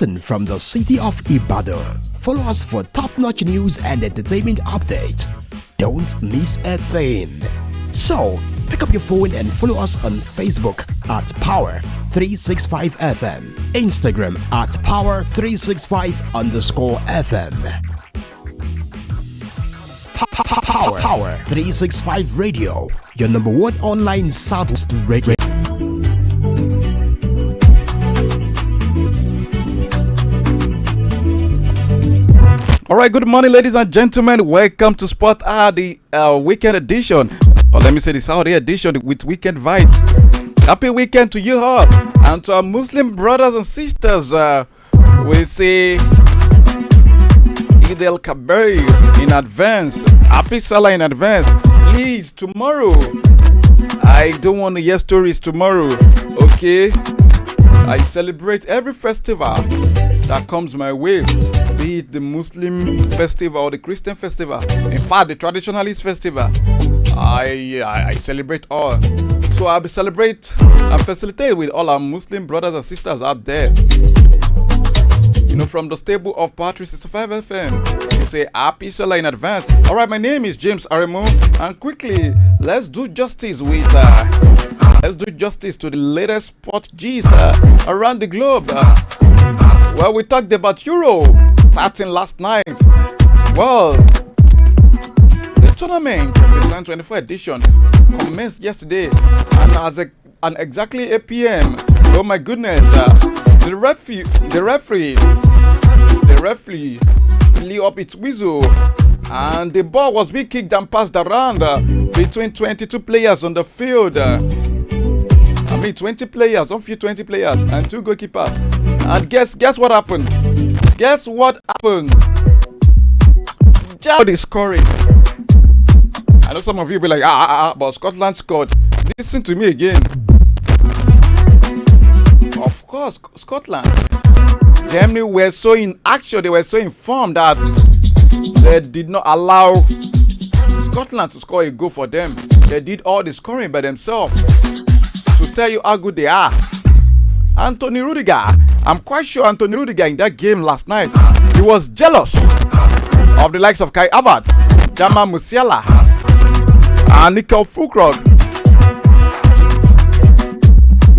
broadcasting from the city of Ibadan. Follow us for top-notch news and entertainment updates. Don't miss a thing. So, pick up your phone and follow us on Facebook at Power365FM, Instagram at Power365_FM. Power 365 Radio, your number one online Southeast radio. All right, good morning, ladies and gentlemen. Welcome to Sport Hour, the weekend edition. Or let me say the Saturday edition with weekend vibes. Happy weekend to you all, and to our Muslim brothers and sisters. We say Eid al-Kabir in advance. Happy Salah in advance. Please, tomorrow, I don't want to hear stories tomorrow, okay? I celebrate every festival that comes my way, be it the Muslim festival or the Christian festival. In fact, the traditionalist festival, I celebrate all. So I'll be celebrate and facilitate with all our Muslim brothers and sisters out there. You know, from the stable of Power365 FM, you say happy Salah in advance. All right, my name is James Aremo, and quickly let's do justice with to the latest sport gist around the globe. Well, we talked about Euro starting last night. Well, the tournament, the 2024 edition, commenced yesterday, and at exactly 8 p.m. Oh my goodness! The referee blew up its whistle, and the ball was being kicked and passed around between 22 players on the field. 20 players, on field 20 players, and 2 goalkeepers. And guess what happened? Guess what happened? Just the scoring. I know some of you will be like, but Scotland scored. Listen to me again. Of course, Scotland. Germany were so in action, they were so informed that they did not allow Scotland to score a goal for them. They did all the scoring by themselves. To tell you how good they are. Anthony Rudiger, I'm quite sure Anthony Rudiger in that game last night, he was jealous of the likes of Kai Havertz, Jamal Musiala, and Nicole Fulkrug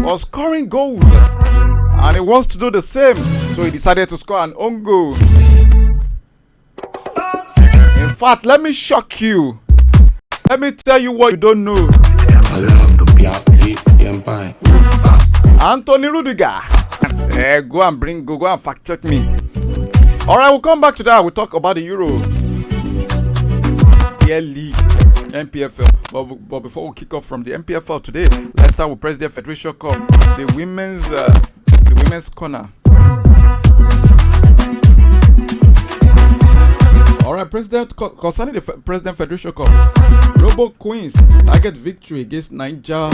for scoring goals, and he wants to do the same, so he decided to score an own goal. In fact, let me shock you. Let me tell you what you don't know. Anthony Rudiger. Go and fact check me. Alright, we'll come back to that. We'll talk about the Euro, the League, MPFL. But before we kick off from the MPFL today, let's start with President Federation Cup, the women's corner. Alright, concerning the President Federation Cup, Robo Queens target victory against Niger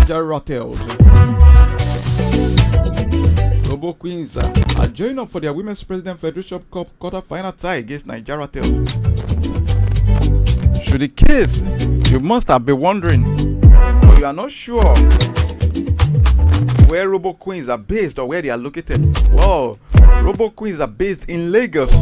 Rattles. Robo Queens are joining up for their Women's President Federation Cup quarter-final tie against Niger Rattles. Should the case, you must have been wondering, but you are not sure where Robo Queens are based or where they are located. Well, Robo Queens are based in Lagos.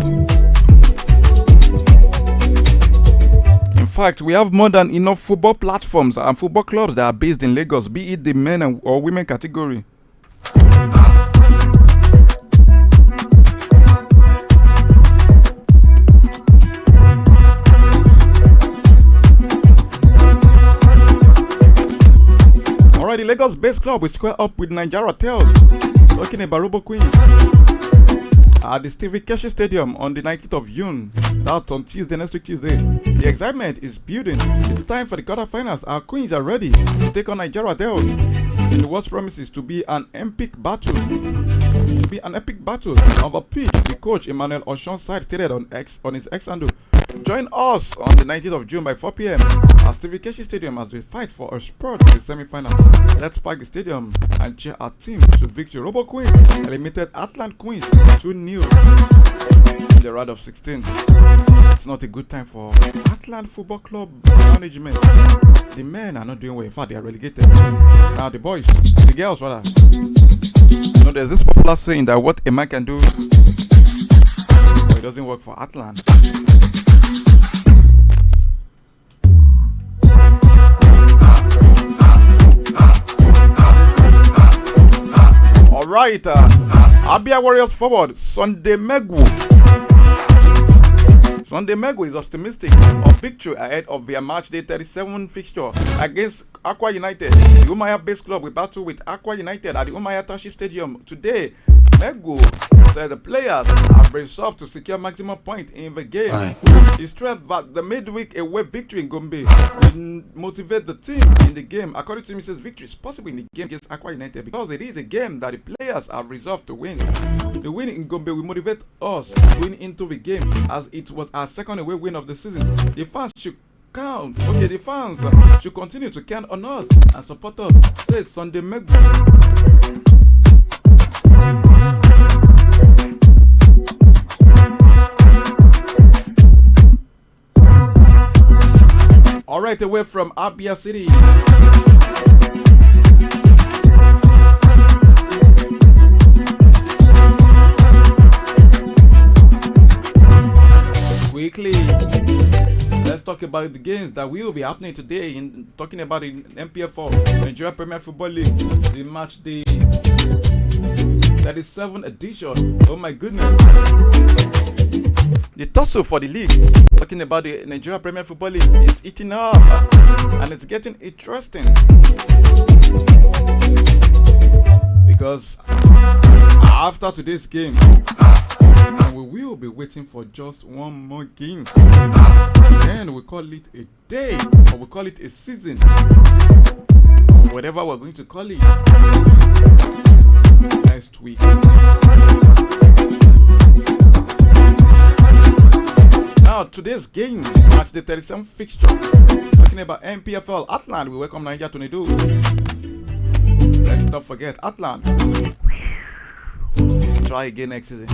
In fact, we have more than enough football platforms and football clubs that are based in Lagos, be it the men or women category. Alright, the Lagos-based club will square up with Niger Rattles, talking about Robo Queens, at the Stephen Keshi Stadium on the 19th of June. That's on Tuesday, next week Tuesday. The excitement is building. It's time for the quarterfinals. Our Queens are ready to take on Niger Rattles in what promises to be an epic battle. On the pitch, the coach Emmanuel Oshon's side stated on his X handle, join us on the 19th of June by 4 p.m. at Stephen Keshi Stadium as we fight for a spot in the semi-final. Let's pack the stadium and cheer our team to victory. Robo Queens eliminated Atlanta Queens 2-0 in the round of 16. It's not a good time for Atlanta Football Club management. The men are not doing well. In fact, they are relegated. Now the girls rather, You know, there's this popular saying that what a man can do, but it doesn't work for Atlanta. All right, Abia Warriors forward Sunday Megwu. Sunday Megwu is optimistic of victory ahead of their match day 37 fixture against Aqua United. The Umaya base club will battle with Aqua United at the Umaya Township Stadium today. Megwu said the players have resolved to secure maximum point in the game. Right. He stressed that the midweek away victory in Gombe will motivate the team in the game. According to him, he says victory is possible in the game against Aqua United because it is a game that the players have resolved to win. The win in Gombe will motivate us going into the game as it was our second away win of the season. The fans should count. Okay, the fans should continue to count on us and support us, says Sunday Megwu. All right, away from Abia City. Quickly, let's talk about the games that will be happening today. In talking about the MPFL, Nigeria Premier Football League, the match day 37 edition. Oh my goodness. The tussle for the league, talking about the Nigeria Premier Football League, is eating up and it's getting interesting because after today's game, we will be waiting for just one more game. Then we call it a day, or we call it a season, or whatever we're going to call it next week. Now, today's game, match the 37th fixture, talking about MPFL, Atlanta, we welcome Nigeria Tornadoes. Let's not forget, Atlanta. Try again next season.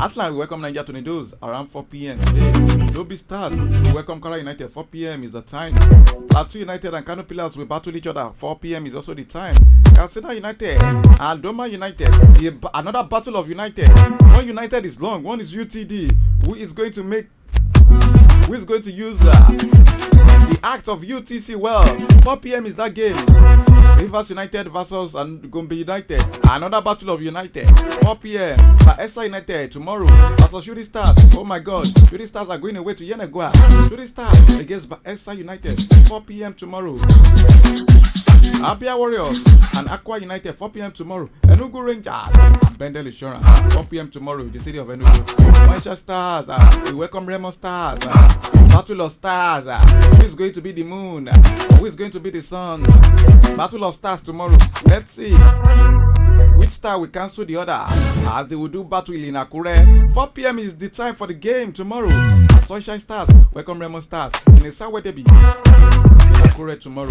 Atlanta, we welcome Nigeria Tornadoes around 4 p.m. today. Dobby Stars, we welcome Kora United, 4 p.m. is the time. Plateau United and Kano Pillars will battle each other, 4 p.m. is also the time. Katsina United and Doma United, another battle of United. One United is long, one is UTD. Who is going to use the act of UTC well? 4 p.m. is that game. Rivers United versus Gombe United. Another battle of United. 4 p.m. Esa United tomorrow versus Shooting Stars. Oh my God. Shooting Stars are going away to Yenagoa. Shooting Stars against Esa United. 4 p.m. tomorrow. Abia Warriors and Aqua United 4 p.m. tomorrow. Enugu Rangers and Bendel Insurance 4 p.m. tomorrow. The city of Enugu. Manchester Stars. We welcome Raymond Stars. Battle of Stars. Who is going to be the moon? Who is going to be the sun? Battle of Stars tomorrow. Let's see which star will cancel the other as they will do battle in Akure. 4 p.m. is the time for the game tomorrow. Sunshine Stars welcome Raymond Stars in a Sawe Derby in Akure tomorrow.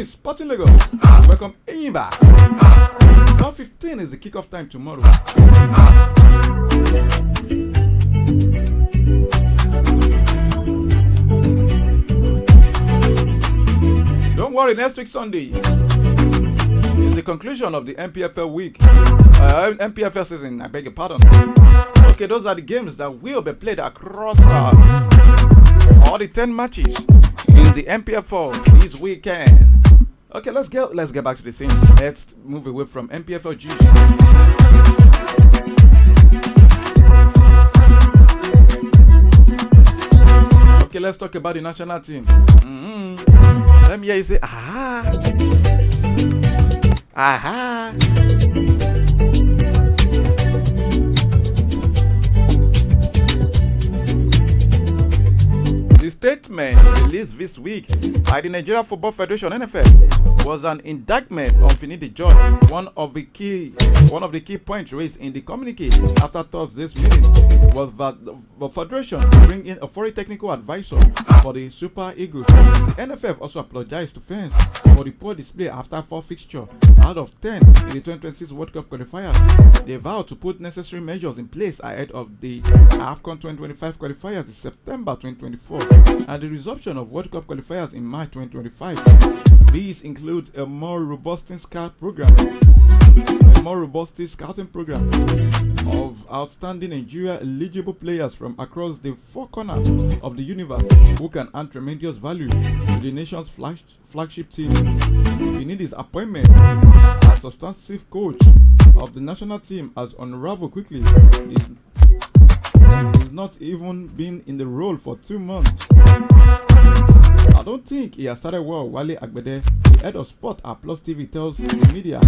Sporting Lagos welcome Enyimba. 12:15 is the kickoff time tomorrow. Don't worry, next week Sunday is the conclusion of the MPFL week. MPFL season, I beg your pardon. Okay, those are the games that will be played across all the 10 matches in the MPFL this weekend. Okay, let's get back to the scene. Let's move away from MPFL G. Okay, let's talk about the national team. Let me hear you say, aha. Aha. The statement released this week by the Nigeria Football Federation (NFF) was an indictment on Finidi George. One of the key points raised in the communique after Thursday's meeting was that the Federation bring in a foreign technical advisor for the Super Eagles. The NFF also apologized to fans for the poor display after 4 fixtures out of 10 in the 2026 World Cup qualifiers. They vowed to put necessary measures in place ahead of the AFCON 2025 qualifiers in September 2024 and the resumption of World Cup qualifiers in March 2025. These include includes a more robust scouting program of outstanding Nigeria eligible players from across the four corners of the universe who can add tremendous value to the nation's flagship team. If you need his appointment as substantive coach of the national team has unraveled quickly, he's not even been in the role for 2 months. I don't think he has started well. Wale Agbede, the head of sport at Plus TV, tells the media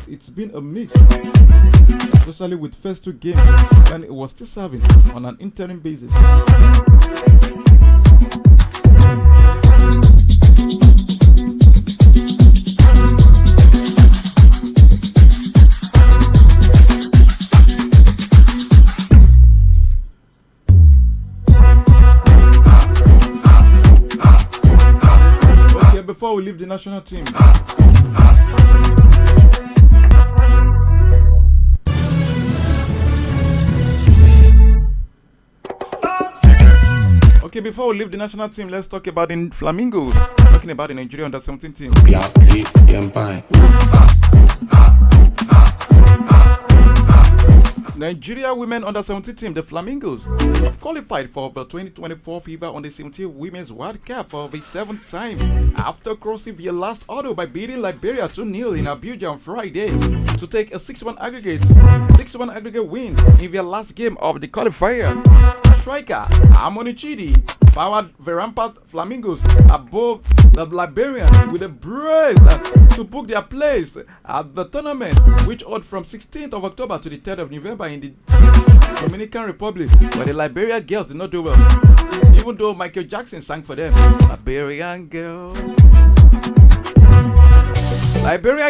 it's been a mix, especially with first 2 games when he was still serving on an interim basis. Before we leave the national team, let's talk about the Flamingos. Talking about the Nigeria under-17 team. Nigeria women under-17 team, the Flamingos, have qualified for the 2024 FIFA Under-17 Women's World Cup for the 7th time after crossing their last hurdle by beating Liberia 2-0 in Abuja on Friday to take a 6-1 aggregate win in their last game of the qualifiers. Striker Amoni Chidi powered the rampant Flamingos above the Liberians with a brace to book their place at the tournament, which held from 16th of October to the 3rd of November in the Dominican Republic, where the Liberian girls did not do well, even though Michael Jackson sang for them. Liberian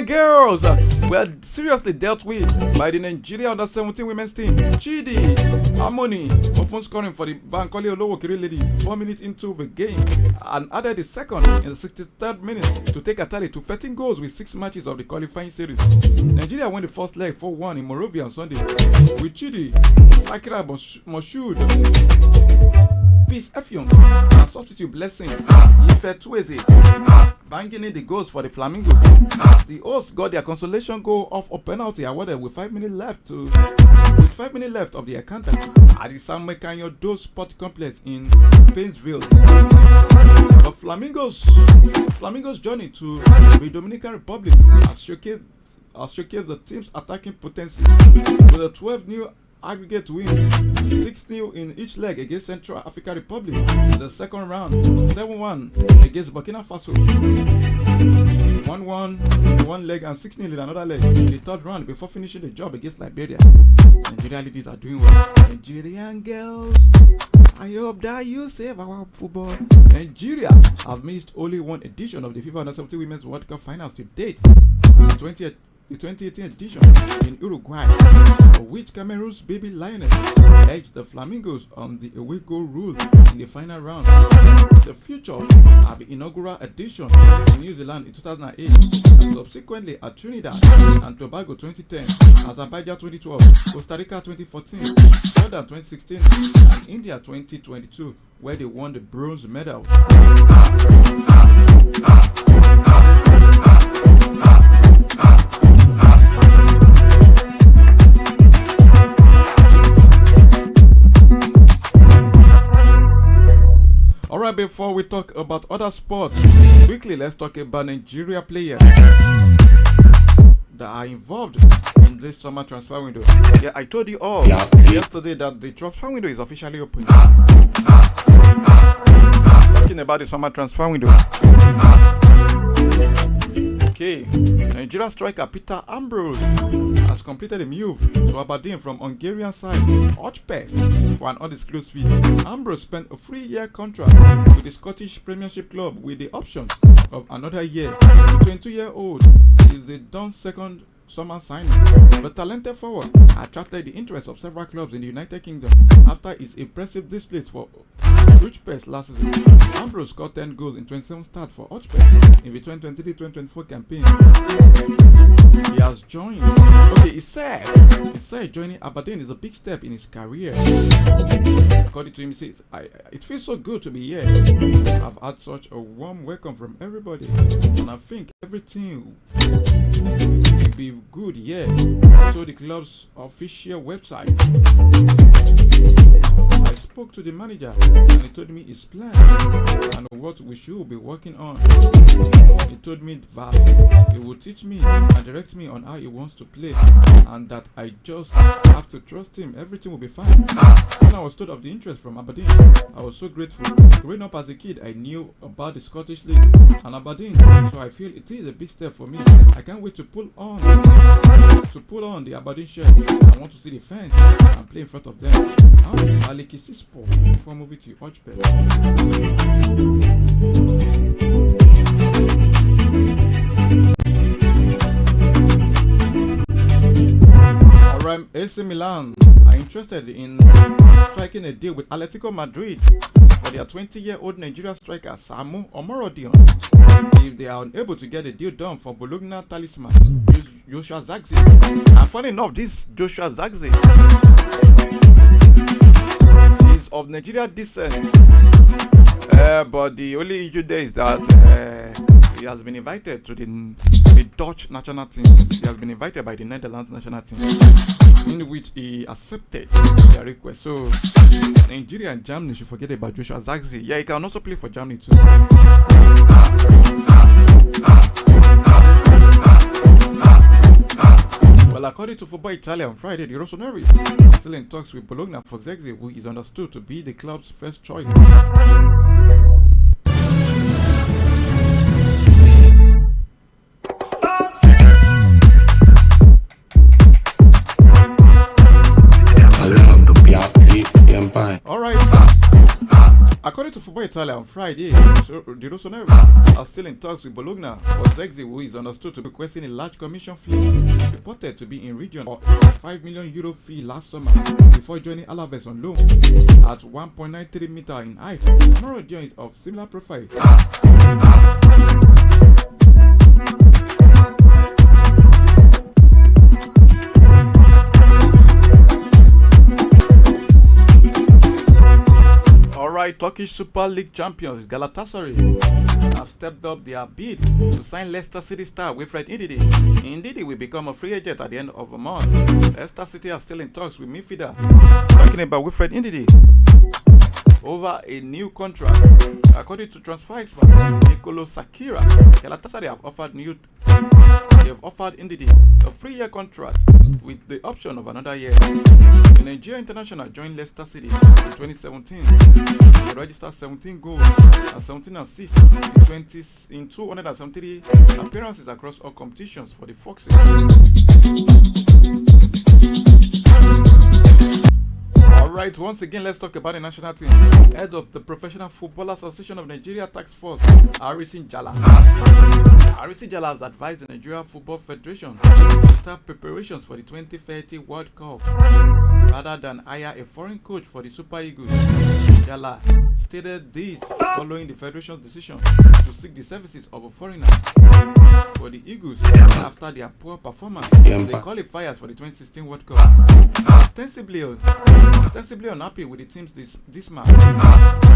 girls were seriously dealt with by the Nigeria under-17 women's team. Chidi Amoni opened scoring for the Bankole Olowokere ladies 4 minutes into the game and added the second in the 63rd minute to take a tally to 13 goals with 6 matches of the qualifying series. Nigeria won the first leg 4-1 in Monrovia on Sunday, with Chidi, Sakira Moshood, Peace Effiong, and substitute Blessing Ife Tueze banging in the goals for the Flamingos. The hosts got their consolation goal off a penalty awarded with 5 minutes left of the encounter at the San Mekanyo Do Sport Complex in Painesville. The Flamingos journey to the Dominican Republic has showcased the team's attacking potency with a 12 new aggregate win, 6-0 in each leg against Central African Republic in the second round, 7-1 against Burkina Faso, 1-1 in one leg and 6-0 in another leg in the third round before finishing the job against Liberia. Nigerian ladies are doing well. Nigerian girls, I hope that you save our football. Nigeria have missed only one edition of the FIFA Under-17 Women's World Cup Finals to date, the 2018 edition in Uruguay, for which Cameroon's Baby Lioness edged the Flamingos on the away goal rule in the final round. The future of the inaugural edition in New Zealand in 2008, and subsequently at Trinidad and Tobago 2010, Azerbaijan 2012, Costa Rica 2014, Jordan 2016, and India 2022, where they won the bronze medal. Alright, before we talk about other sports, quickly let's talk about Nigeria players that are involved in this summer transfer window. Yeah, I told you all yesterday that the transfer window is officially open. Talking about the summer transfer window. Okay, Nigeria striker Peter Ambrose has completed a move to Aberdeen from Hungarian side Otpest for an undisclosed fee. Ambrose spent a 3-year contract with the Scottish Premiership club with the option of another year. The 22-year-old is the Don's second summer signing. The talented forward attracted the interest of several clubs in the United Kingdom after his impressive displays for Uchpest last season. Ambrose scored 10 goals in 27 starts for Uchpest in the 2023-2024 campaign. He has joined. Okay, he said joining Aberdeen is a big step in his career. According to him, he says, it feels so good to be here. I've had such a warm welcome from everybody, and I think everything will be good here. I told the club's official website. I spoke to the manager and he told me his plan and what we should be working on. He told me that he would teach me and direct me on how he wants to play, and that I just have to trust him. Everything will be fine. When I was told of the interest from Aberdeen, I was so grateful. Growing up as a kid, I knew about the Scottish League and Aberdeen, so I feel it is a big step for me. I can't wait to pull on the Aberdeen shirt. I want to see the fans and play in front of them. Alikisi Sport before moving to Ochpet. Alright, AC Milan are interested in striking a deal with Atletico Madrid for their 20-year-old Nigerian striker Samu Omorodion. If they are unable to get a deal done for Bologna talisman Joshua Zagze. And funny enough, this Joshua Zagze is of Nigerian descent, but the only issue there is that he has been invited to the Dutch national team. He has been invited by the Netherlands national team, in which he accepted their request. So Nigeria and Germany should forget about Joshua Zagze. Yeah, he can also play for Germany too. Well, according to Football Italia on Friday, the Rossoneri are still in talks with Bologna for Zagze, who is understood to be the club's first choice. Alright. According to Football Italia on Friday, the Rossoneri are still in talks with Bologna for Zagze, who is understood to be requesting a large commission fee, reported to be in region of €5 million fee last summer before joining Alaves on loan at 1.93 meter in height. Morodion is of similar profile. Alright, Turkish Super League champions Galatasaray have stepped up their bid to sign Leicester City star Wilfred Ndidi. Ndidi will become a free agent at the end of the month. Leicester City are still in talks with midfielder, talking about Wilfred Ndidi, over a new contract. According to transfer expert Nicolo Sakira, Galatasaray have offered Ndidi a 3-year contract with the option of another year. The Nigerian international joined Leicester City in 2017. He registered 17 goals and 17 assists in 273 appearances across all competitions for the Foxes. Alright, once again, let's talk about the national team. Head of the Professional Football Association of Nigeria Task Force, Harrison Jala. Harrison Jala has advised the Nigeria Football Federation to start preparations for the 2030 World Cup rather than hire a foreign coach for the Super Eagles. Jala stated this following the Federation's decision to seek the services of a foreigner for the Eagles after their poor performance in the qualifiers for the 2016 World Cup. Ostensibly unhappy with the team's dismal.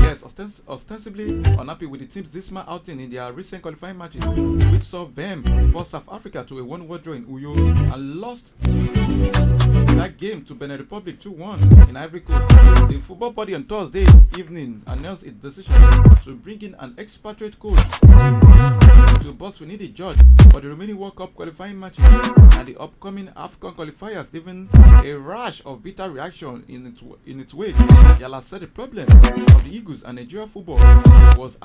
Yes, ostensibly unhappy with the team's dismal outing in their recent qualifying matches, which saw them force South Africa to a 1-1 draw in Uyo and lost that game to Benin Republic 2-1 in Ivory Coast. The football body on Thursday evening announced its decision to bring in an expatriate coach to boss Finidi George for the remaining World Cup qualifying matches and the upcoming AFCON qualifiers, leaving a rash of bitter reaction in its wake. Yala said the problem of the Eagles and Nigeria football was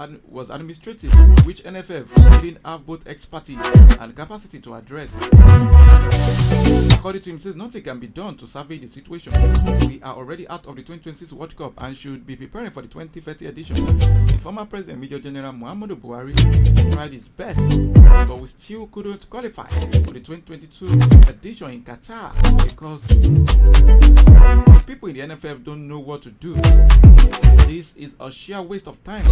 administrative, which NFF didn't have both expertise and capacity to address. According to him, says nothing can be done to salvage the situation. We are already out of the 2026 World Cup and should be preparing for the 2030 edition. The former President Major General Muhammadu Buhari tried his best, but we still couldn't qualify for the 2022 edition in Qatar because the people in the NFF don't know what to do. This is a sheer waste of time.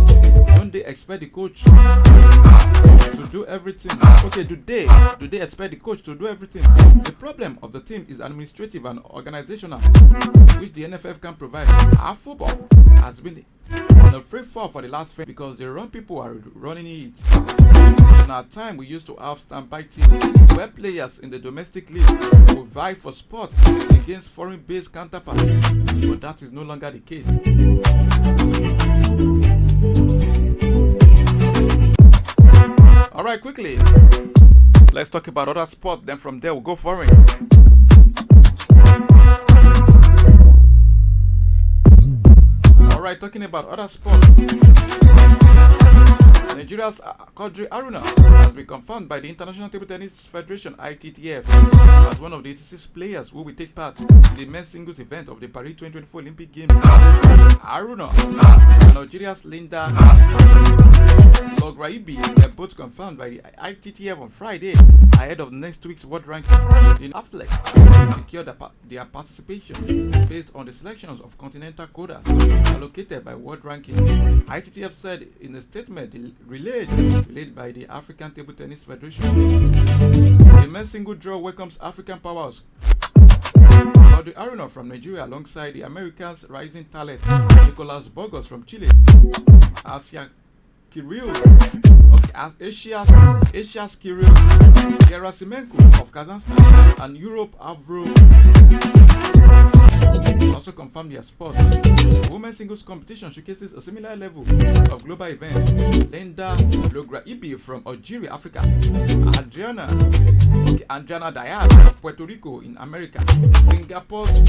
Don't they expect the coach to do everything? Okay, do they expect the coach to do everything? The problem of the team is administrative and organizational, which the NFF can provide. Our football has been on a free fall for the last few because the wrong people are running it. In our time, we used to have standby teams where players in the domestic league would vie for spot against foreign-based counterparts, but that is no longer the case. All right, quickly, let's talk about other sports. Then from there, we'll go foreign. All right, talking about other sports. Nigeria's Quadri Aruna has been confirmed by the International Table Tennis Federation (ITTF) as one of the 86 players who will take part in the men's singles event of the Paris 2024 Olympic Games. Aruna and Nigeria's Linda Lograibi were both confirmed by the ITTF on Friday ahead of next week's world ranking. The athletes secured their participation based on the selections of continental quotas allocated by world ranking. ITTF said in a statement relayed by the African Table Tennis Federation. The men's single draw welcomes African powers Quadri Aruna from Nigeria alongside the Americans' rising talent Nicolas Burgos from Chile, Asia's Kirill Gerasimenko of Kazakhstan, and Europe Avro also confirmed their spot. The women's singles competition showcases a similar level of global event. Linda Lograibi from Algeria, Africa, Adriana Diaz of Puerto Rico in America, Singapore's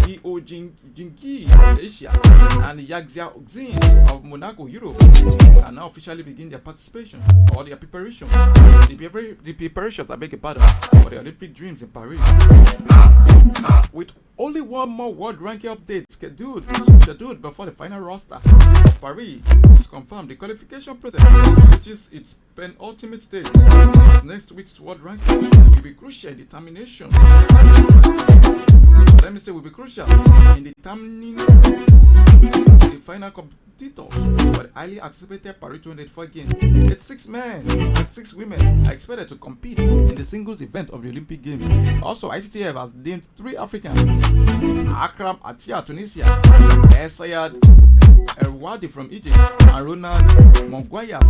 Zhou Jingyi, Asia, and Yaxia Oxin of Monaco, Europe, can now officially begin their participation or their preparation. The preparations, I beg your pardon, for the Olympic Dreams in Paris. With only one more world ranking update scheduled before the final roster of Paris is confirmed, the qualification process, which is its penultimate stage, next week's world ranking, will be crucial in determination. Let me say, will be crucial in determining the final competitors for the highly anticipated Paris 2024 Games. 86 men and 6 women are expected to compete in the singles event of the Olympic Games. Also, ITTF has named 3 Africans: Akram Atia, Tunisia, Essayad Erwadi from Egypt, and Ronald Monguaya.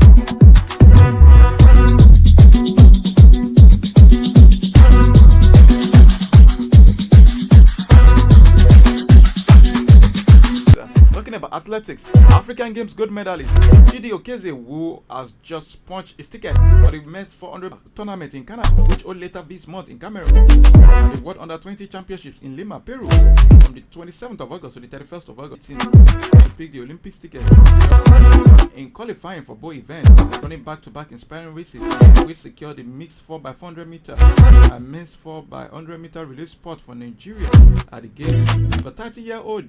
Talking about athletics, African Games gold medalist Chidi Okeze, who has just punched his ticket for the men's 400 tournament in Canada, which will later this month in Cameroon, and the World Under-20 Championships in Lima, Peru, from the 27th of August to the 31st of August, to pick the Olympics ticket. In qualifying for both events, running back-to-back inspiring races, we secured the mixed 4x400 meter and men's 4x100 meter relay spot for Nigeria at the Games. The 30-year-old,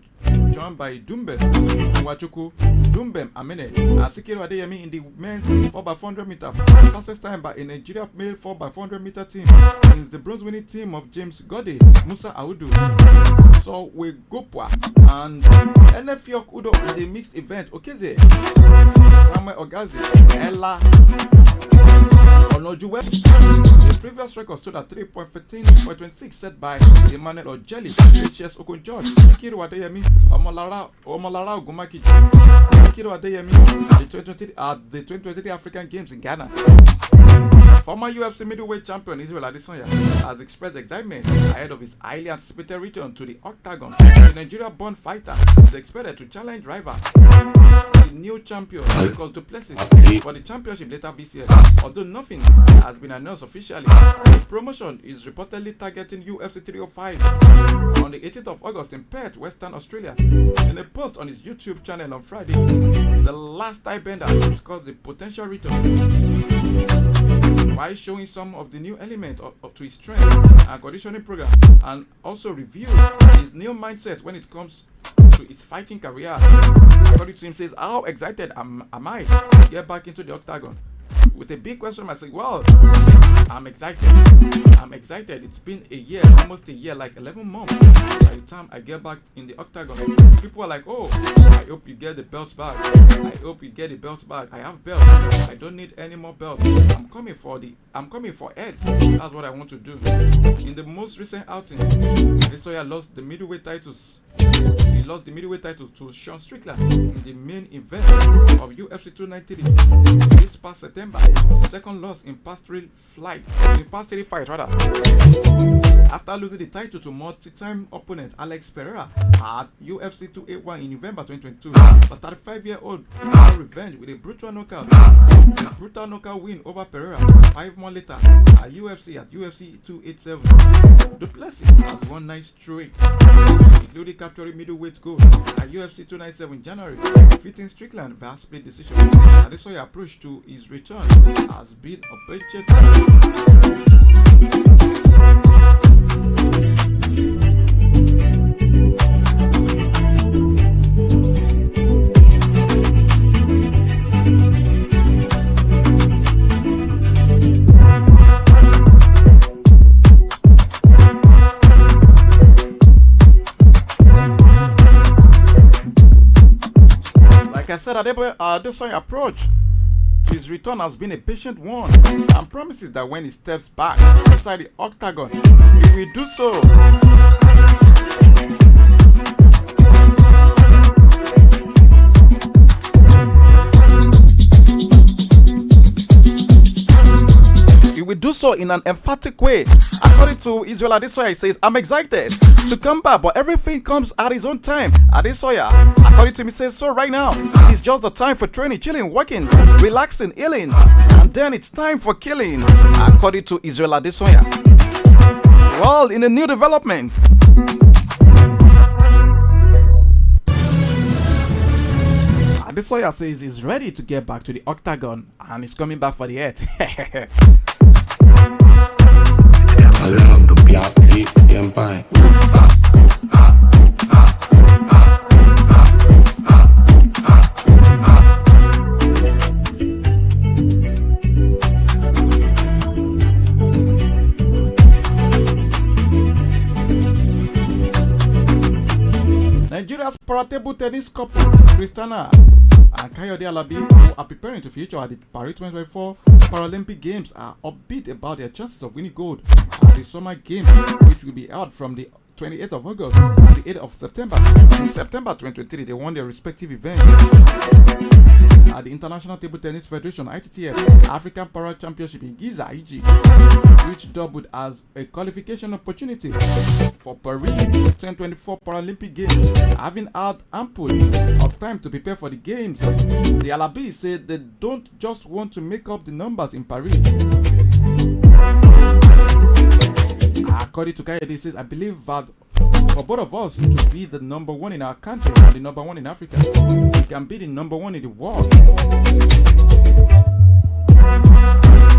joined by Dumbem Nwachukwu, Dumbem Amene, and Sikiru Adeyemi in the men's 4x400 meter, fastest time by a Nigeria male 4x400 meter team since the bronze winning team of James Gode, Musa Audu, So Gopwa, and NF Udo in the mixed event. Okeze, Samuel Ogazi, Ella Onojuwe. The previous record stood at 3.15.26 set by Emmanuel Ojeli, HS Okon George, Sikiru Adeyemi, Omolara Ogumaki, Sikiru Adeyemi at the 2023 African Games in Ghana. Former UFC middleweight champion Israel Adesanya has expressed excitement ahead of his highly anticipated return to the octagon. The Nigeria-born fighter is expected to challenge rival, the new champion Lucas Duplessis, for the championship later this year. Although nothing has been announced officially, the promotion is reportedly targeting UFC 305 on the 18th of August in Perth, Western Australia. In a post on his YouTube channel on Friday, the last tie bender discussed the potential return while showing some of the new elements to his training and conditioning program, and also review his new mindset when it comes to his fighting career. According to him, says, how excited am I to get back into the octagon? With a big question, I said, well, I'm excited. It's been a year, almost a year, like 11 months by the time I get back in the octagon. People are like, oh, I hope you get the belt back. I hope you get the belt back. I have belt. I don't need any more belts. I'm coming for heads. That's what I want to do. In the most recent outing, Adesoya lost the middleweight titles. He lost the middleweight title to Sean Strickland in the main event of UFC 293 this past September. Second loss in past three fights rather. After losing the title to multi-time opponent Alex Pereira at UFC 281 in November 2022, the 35-year-old got revenge with a brutal knockout win over Pereira 5 months later at UFC 287. Du Plessis has won 9 straight, including capturing middleweight gold at UFC 297 in January, defeating Strickland via split decision. Adesoya's approach to his return has been a budget. Like I said, Adesoya's approach to his return has been a patient one, and promises that when he steps back inside the octagon, he will do so. He will do so in an emphatic way. According to Israel Adesoya, he says, I'm excited to come back, but everything comes at his own time. Adesoya, according to him, he says, so right now, it's just the time for training, chilling, working, relaxing, healing, and then it's time for killing. According to Israel Adesoya. Well, in a new development, Adesoya says he's ready to get back to the octagon and he's coming back for the head. Nigeria's para-table tennis couple, Christiana and Kayode Alabi, who are preparing to feature at the Paris 2024 Paralympic Games, are upbeat about their chances of winning gold at the Summer Games, which will be held from the 28th of August to the 8th of September. In September 2023, they won their respective events at the International Table Tennis Federation (ITTF) African Para Championship in Giza, Egypt, which doubled as a qualification opportunity for Paris 2024 Paralympic Games. Having had ample of time to prepare for the games, the Alabi said they don't just want to make up the numbers in Paris. According to Kayode, he says, I believe that for both of us to be the number one in our country and the number one in Africa, we can be the number one in the world.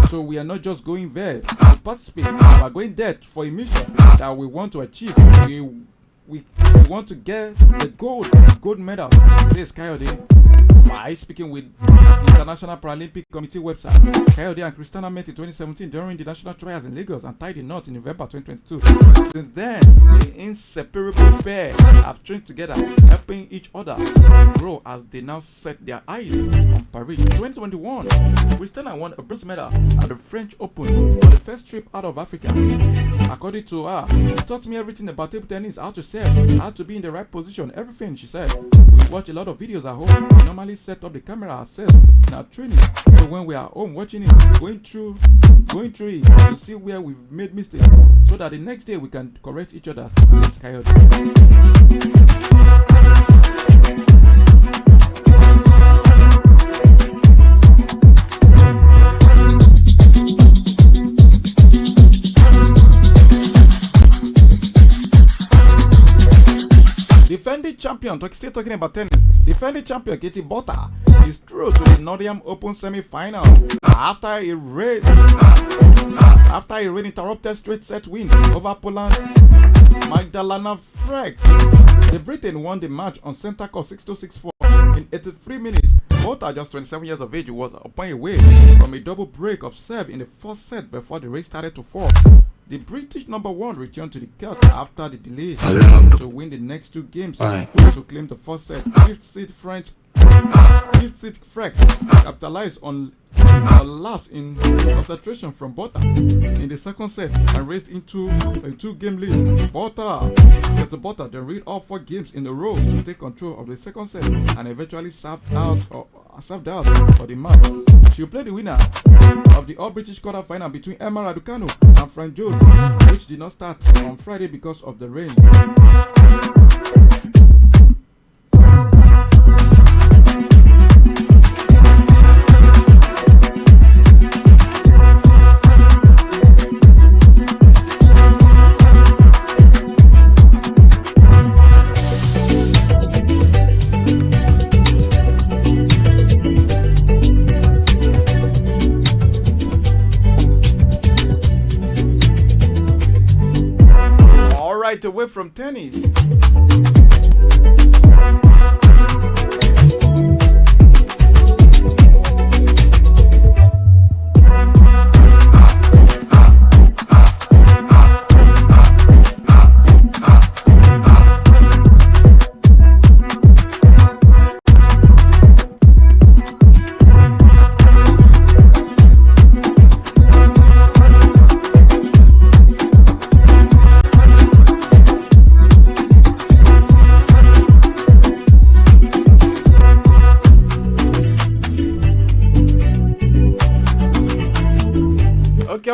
So we are not just going there to participate, we are going there for a mission that we want to achieve. We want to get the gold medal, says Kayode. By speaking with International Paralympic Committee website, Kayode and Christiana met in 2017 during the national trials in Lagos and tied the knot in November 2022. Since then, the inseparable pair have trained together, helping each other grow as they now set their eyes on Paris. In 2021, Christiana won a bronze medal at the French Open on the first trip out of Africa. According to her, she taught me everything about table tennis, how to serve, how to be in the right position, everything, she said. We watch a lot of videos at home. We normally set up the camera ourselves in our training, so when we are home watching it, going through it to see where we've made mistakes, so that the next day we can correct each other's mistakes. Defending champion, still talking about tennis, Defending champion Katie Botta is through to the Nottingham Open semi-final after a rain interrupted straight set win over Poland Magdalena Frech. The Britain won the match on center court 6-2, 6-4 in 83 minutes. Botta, just 27 years of age, was a point away from a double break of serve in the first set before the race started to fall. The British number one returned to the court after the delay to win the next two games to claim the first set. Fifth seed Frech capitalized on a lapse in concentration from Botta in the second set and raced into a 2-game lead. Botta then read all 4 games in a row to take control of the second set and eventually served out for the match. She will play the winner of the All-British quarter-final between Emma Raducanu and Frank Jones, which did not start on Friday because of the rain. Away from tennis.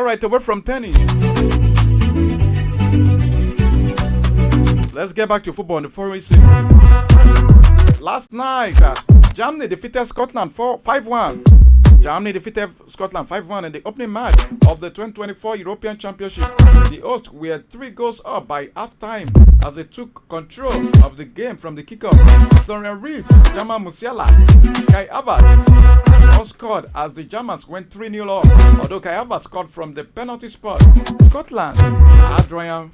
Right away from tennis. Let's get back to football on the foreign scene. Last night, Germany defeated Scotland 5-1. Germany defeated Scotland 5-1 in the opening match of the 2024 European Championship. The hosts were 3 goals up by half-time as they took control of the game from the kickoff. Florian Wirtz, German Musiala, Kai Havertz all scored as the Germans went 3-0 up, although Kai Havertz scored from the penalty spot. Scotland had Ryan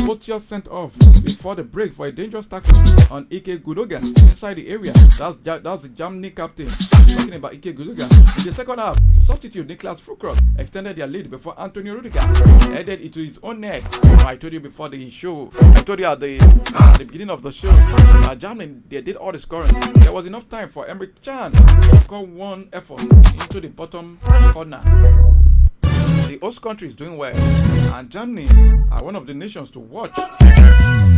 Potier sent off before the break for a dangerous tackle on Ike Gundogan inside the area. That's the Germany captain talking about Ike Gundogan. In the second half, substitute Niklas Füllkrug extended their lead before Antonio Rudiger headed into his own net. I told you before the show, I told you at the beginning of the show, Germany, they did all the scoring. There was enough time for Emre Can to score one effort into the bottom corner. The host country is doing well, and Germany are one of the nations to watch on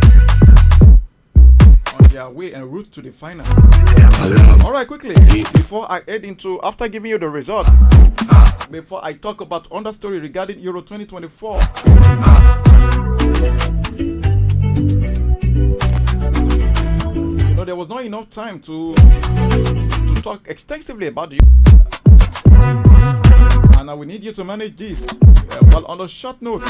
their way en route to the final. Alright, quickly, before I head into, after giving you the result, before I talk about other story regarding Euro 2024. You know, there was not enough time to talk extensively about the and I will need you to manage this. Well, on a short note,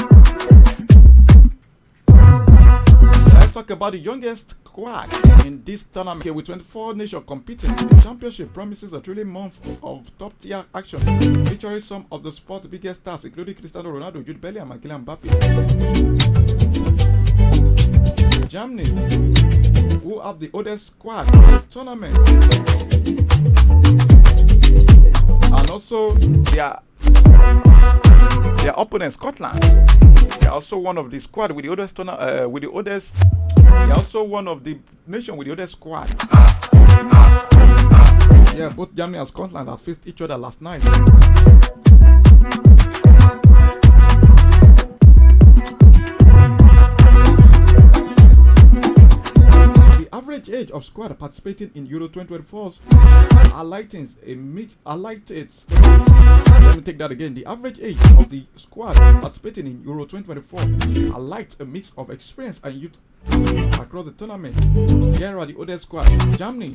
let's talk about the youngest squad in this tournament. Okay, with 24 nations competing, the championship promises a thrilling month of top-tier action, featuring some of the sport's biggest stars, including Cristiano Ronaldo, Jude Bellingham, and Kylian Mbappe. Germany, who have the oldest squad in the tournament, and also their opponent Scotland. They are also one of the squad with the oldest they are also one of the nation with the oldest squad. Yeah, both Germany and Scotland have faced each other last night. The average age of squad participating in Euro 2024 let me take that again. The average age of the squad participating in Euro 2024 highlights a mix of experience and youth across the tournament. Here are the oldest squad. Germany,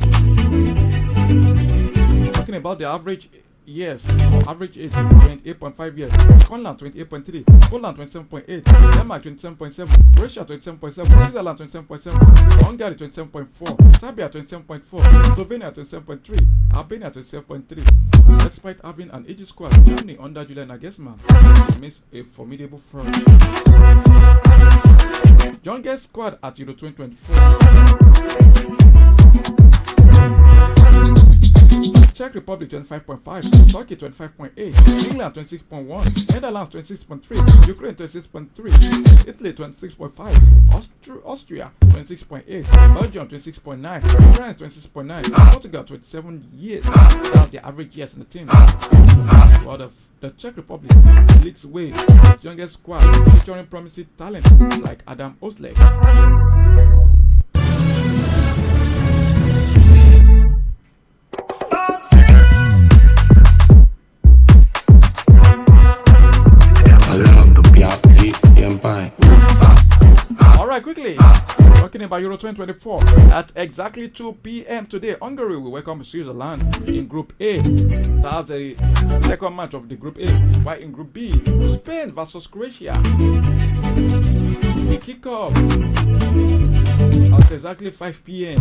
talking about the average years. Average age 28.5 years. Scotland 28.3. Poland 27.8. Denmark 27.7. Russia 27.7. Switzerland 27.7. Hungary 27.4. Serbia 27.4. Slovenia 27.3. Albania 27.3. Despite having an aging squad, Germany under Julian Nagelsmann remains a formidable front. Youngest squad at Euro 2024. Czech Republic 25.5, Turkey 25.8, England 26.1, Netherlands 26.3, Ukraine 26.3, Italy 26.5, Austria 26.8, Belgium 26.9, France 26.9, Portugal 27 years. That's the average years in the team. While the Czech Republic leads way with youngest squad featuring promising talent like Adam Oslek. Alright, quickly talking about Euro 2024 at exactly 2 p.m. today, Hungary will welcome Switzerland in Group A. That's a second match of the Group A. While in Group B, Spain versus Croatia. The kickoff at exactly 5 p.m.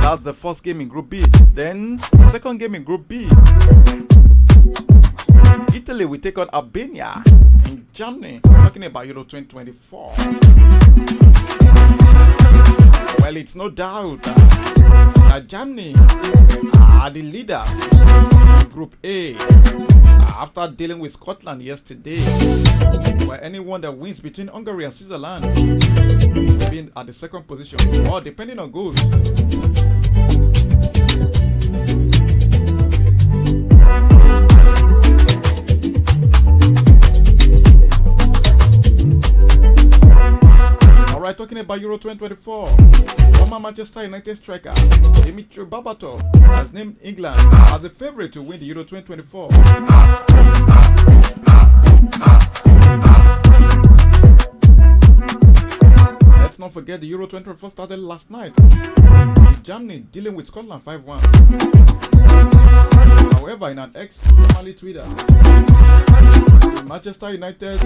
That's the first game in Group B. Then the second game in Group B, Italy will take on Albania in Germany. Talking about Euro 2024. Well, it's no doubt that Germany are the leaders in Group A after dealing with Scotland yesterday. Well, anyone that wins between Hungary and Switzerland will be at the second position, or depending on goals. Alright, talking about Euro 2024, former Manchester United striker Dimitri Berbatov has named England as the favorite to win the Euro 2024. Let's not forget the Euro 2024 started last night, with Germany dealing with Scotland 5-1. However, in an ex, formerly Twitter, Manchester United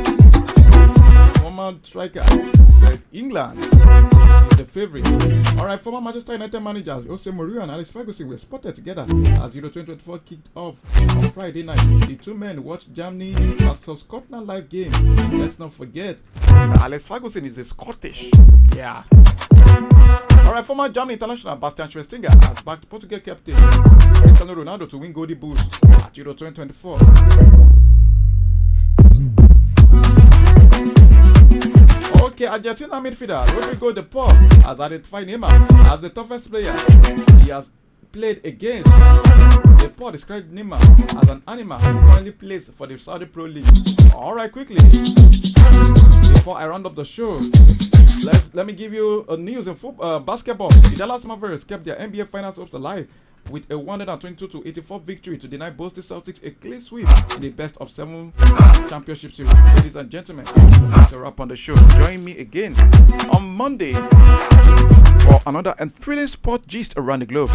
former striker said England is the favorite. Alright, former Manchester United managers Jose Mourinho and Alex Ferguson were spotted together as Euro 2024 kicked off on Friday night. The two men watched Germany versus Scotland live game. Let's not forget that Alex Ferguson is a Scottish. Yeah. Alright, former German international Bastian Schweinsteiger has backed Portugal captain Cristiano Ronaldo to win Golden Boot at Euro 2024. Okay, Argentina midfielder Rodrigo de Paul has identified Neymar as the toughest player he has played against. De Paul described Neymar as an animal who currently plays for the Saudi Pro League. Alright, quickly, before I round up the show, let me give you a news in basketball. The Dallas Mavericks kept their NBA Finals hopes alive with a 122-84 victory to deny Boston Celtics a clean sweep in the best-of-7 championship series. Ladies and gentlemen, that's a wrap on the show. Join me again on Monday for another and thrilling sport gist around the globe.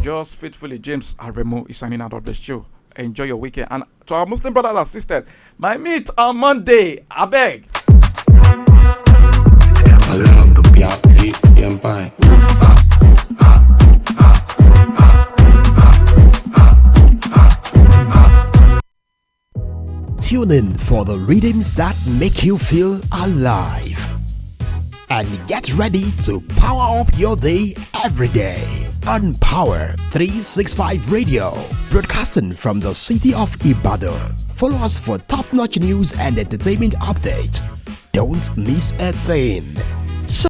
Yours faithfully, James Aremo, is signing out of the show. Enjoy your weekend. And to our Muslim brothers and sisters, my meet on Monday. I beg. Tune in for the rhythms that make you feel alive. And get ready to power up your day every day on Power 365 Radio, broadcasting from the city of Ibadan. Follow us for top-notch news and entertainment updates. Don't miss a thing.